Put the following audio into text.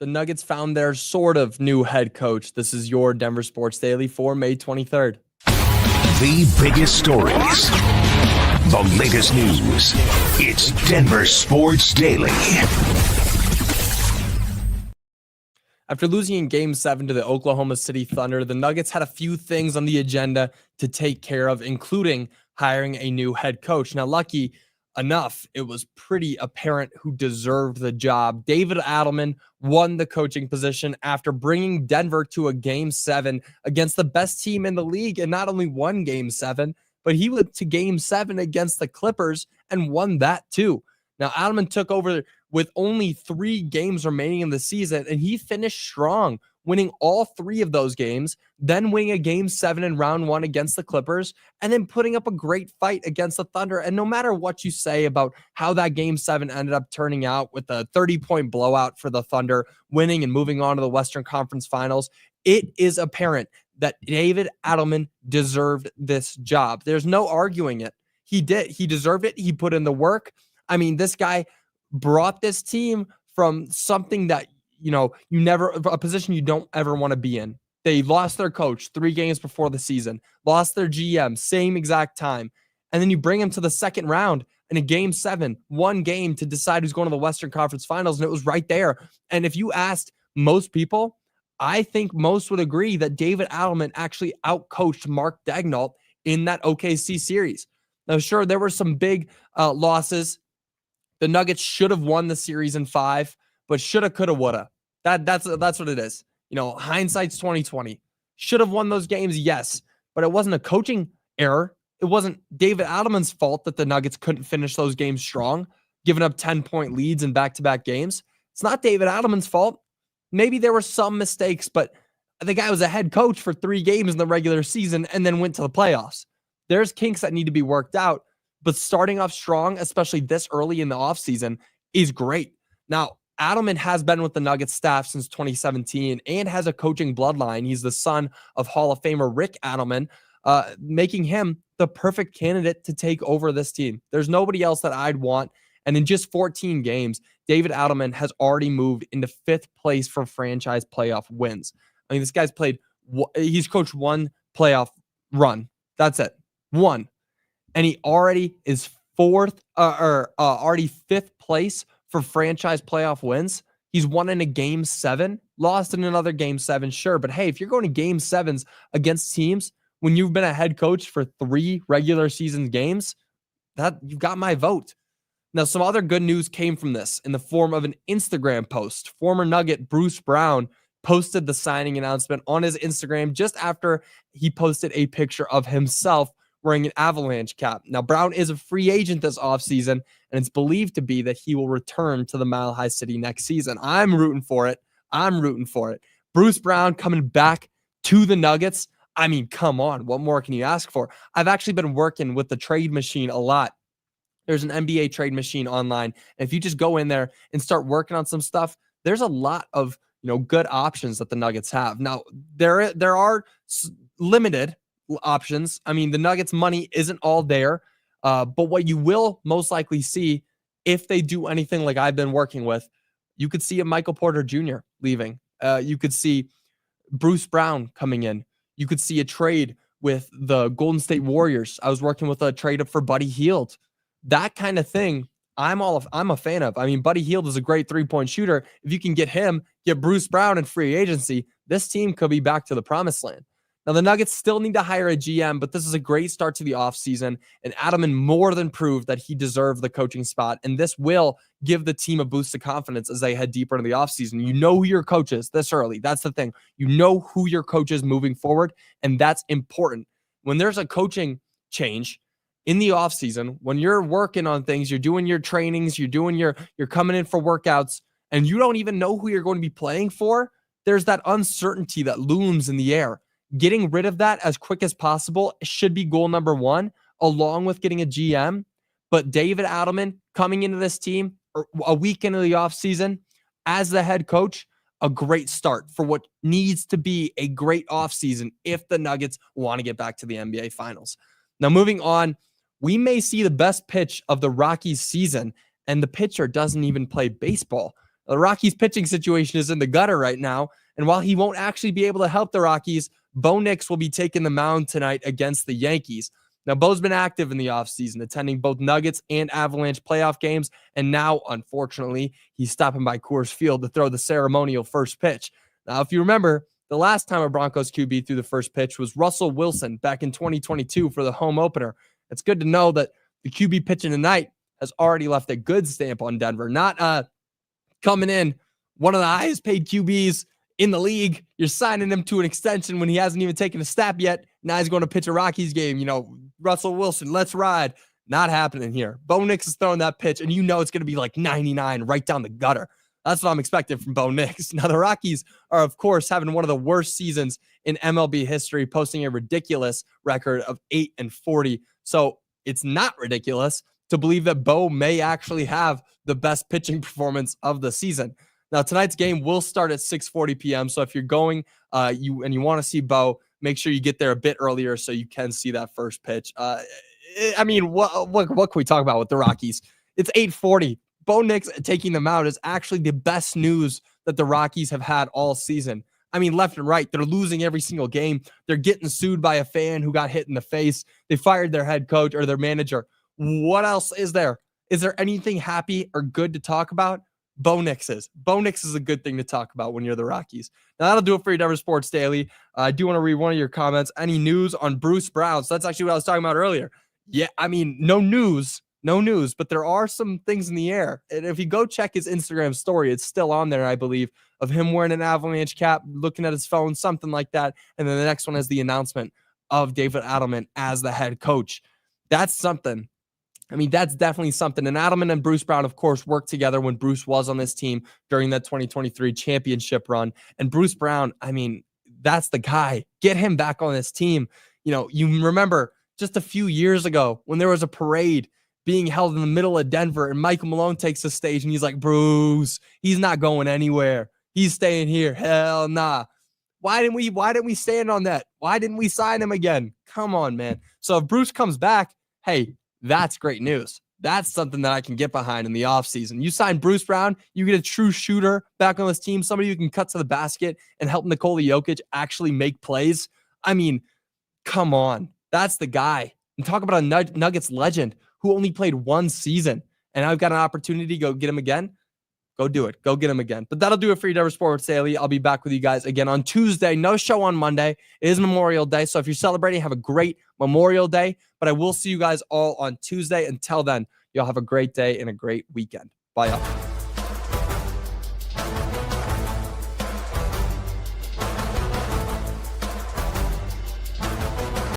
The Nuggets found their sort of new head coach. This is your Denver Sports Daily for May 23rd. The biggest stories, the latest news. It's Denver Sports Daily. After losing in Game 7 to the Oklahoma City Thunder, the Nuggets had a few things on the agenda to take care of, including hiring a new head coach. Now, lucky enough, it was pretty apparent who deserved the job. David Adelman won the coaching position after bringing Denver to a Game 7 against the best team in the league, and not only won Game 7, but he went to Game 7 against the Clippers and won that too. Now, Adelman took over with only 3 games remaining in the season, and he finished strong, winning all 3 of those games, then winning a Game 7 in round 1 against the Clippers, and then putting up a great fight against the Thunder. And no matter what you say about how that Game 7 ended up turning out with a 30-point blowout for the Thunder, winning and moving on to the Western Conference Finals, it is apparent that David Adelman deserved this job. There's no arguing it. He did. He deserved it. He put in the work. I mean, this guy brought this team from something that, a position you don't ever want to be in. They lost their coach 3 games before the season, lost their GM, same exact time. And then you bring him to the second round in a Game 7, 1 game to decide who's going to the Western Conference Finals. And it was right there. And if you asked most people, I think most would agree that David Adelman actually outcoached Mark Daigneault in that OKC series. Now, sure, there were some big losses. The Nuggets should have won the series in 5, but shoulda, coulda, woulda. That's what it is. Hindsight's 2020. Should have won those games, yes, but it wasn't a coaching error. It wasn't David Adelman's fault that the Nuggets couldn't finish those games strong, giving up 10-point leads in back-to-back games. It's not David Adelman's fault. Maybe there were some mistakes, but the guy was a head coach for 3 games in the regular season and then went to the playoffs. There's kinks that need to be worked out. But starting off strong, especially this early in the offseason, is great. Now, Adelman has been with the Nuggets staff since 2017 and has a coaching bloodline. He's the son of Hall of Famer Rick Adelman, making him the perfect candidate to take over this team. There's nobody else that I'd want. And in just 14 games, David Adelman has already moved into 5th place for franchise playoff wins. I mean, this guy's he's coached 1 playoff run. That's it. 1. And he already is already 5th place for franchise playoff wins. He's won in a Game 7, lost in another Game 7, sure. But hey, if you're going to Game 7s against teams when you've been a head coach for 3 regular season games, that you've got my vote. Now, some other good news came from this in the form of an Instagram post. Former Nugget Bruce Brown posted the signing announcement on his Instagram just after he posted a picture of himself wearing an Avalanche cap. Now, Brown is a free agent this offseason, and it's believed to be that he will return to the Mile High City next season. I'm rooting for it. Bruce Brown coming back to the Nuggets. I mean, come on. What more can you ask for? I've actually been working with the trade machine a lot. There's an NBA trade machine online. And if you just go in there and start working on some stuff, there's a lot of good options that the Nuggets have. Now, there are limited options. I mean, the Nuggets' money isn't all there, but what you will most likely see if they do anything like I've been working with, you could see a Michael Porter Jr. leaving. You could see Bruce Brown coming in. You could see a trade with the Golden State Warriors. I was working with a trade up for Buddy Hield. That kind of thing, I'm a fan of. I mean, Buddy Hield is a great 3-point shooter. If you can get him, get Bruce Brown in free agency, this team could be back to the promised land. Now, the Nuggets still need to hire a GM, but this is a great start to the offseason, and Adelman more than proved that he deserved the coaching spot, and this will give the team a boost of confidence as they head deeper into the offseason. You know who your coach is this early. That's the thing. You know who your coach is moving forward, and that's important. When there's a coaching change in the offseason, when you're working on things, you're doing your trainings, you're coming in for workouts, and you don't even know who you're going to be playing for, there's that uncertainty that looms in the air. Getting rid of that as quick as possible should be goal number 1, along with getting a GM. But David Adelman coming into this team a week into the offseason as the head coach, a great start for what needs to be a great offseason if the Nuggets want to get back to the NBA Finals. Now, moving on, we may see the best pitch of the Rockies season, and the pitcher doesn't even play baseball. The Rockies pitching situation is in the gutter right now. And while he won't actually be able to help the Rockies, Bo Nix will be taking the mound tonight against the Yankees. Now, Bo's been active in the offseason, attending both Nuggets and Avalanche playoff games. And now, unfortunately, he's stopping by Coors Field to throw the ceremonial first pitch. Now, if you remember, the last time a Broncos QB threw the first pitch was Russell Wilson back in 2022 for the home opener. It's good to know that the QB pitching tonight has already left a good stamp on Denver. Not coming in, one of the highest paid QBs in the league. You're signing him to an extension when he hasn't even taken a snap yet. Now he's going to pitch a Rockies game. You know, Russell Wilson, let's ride. Not happening here. Bo Nix is throwing that pitch, and you know it's going to be like 99 right down the gutter. That's what I'm expecting from Bo Nix. Now, the Rockies are, of course, having one of the worst seasons in MLB history, posting a ridiculous record of 8-40. So it's not ridiculous to believe that Bo may actually have the best pitching performance of the season. Now, tonight's game will start at 6:40 p.m. So if you're going you want to see Bo, make sure you get there a bit earlier so you can see that first pitch. I mean, what can we talk about with the Rockies? It's 8:40. Bo Nix taking them out is actually the best news that the Rockies have had all season. I mean, left and right, they're losing every single game. They're getting sued by a fan who got hit in the face. They fired their head coach or their manager. What else is there? Is there anything happy or good to talk about? Bo Nix is. Bo Nix is a good thing to talk about when you're the Rockies. Now, that'll do it for your Denver Sports Daily. I do want to read one of your comments. Any news on Bruce Brown? So that's actually what I was talking about earlier. Yeah, I mean, no news, but there are some things in the air. And if you go check his Instagram story, it's still on there, I believe, of him wearing an Avalanche cap, looking at his phone, something like that. And then the next one is the announcement of David Adelman as the head coach. That's something. I mean, that's definitely something. And Adelman and Bruce Brown, of course, worked together when Bruce was on this team during that 2023 championship run. And Bruce Brown, I mean, that's the guy. Get him back on this team. You know, you remember just a few years ago when there was a parade being held in the middle of Denver and Michael Malone takes the stage and he's like, Bruce, he's not going anywhere. He's staying here. Hell nah. Why didn't we stand on that? Why didn't we sign him again? Come on, man. So if Bruce comes back, hey, that's great news. That's something that I can get behind in the offseason. You sign Bruce Brown, you get a true shooter back on this team, somebody who can cut to the basket and help Nikola Jokic actually make plays. I mean, come on. That's the guy. And talk about a Nuggets legend who only played one season. And I've got an opportunity to go get him again. Go do it. Go get him again. But that'll do it for your Denver Sports Daily. I'll be back with you guys again on Tuesday. No show on Monday. It is Memorial Day. So if you're celebrating, have a great Memorial Day. But I will see you guys all on Tuesday. Until then, y'all have a great day and a great weekend. Bye, y'all.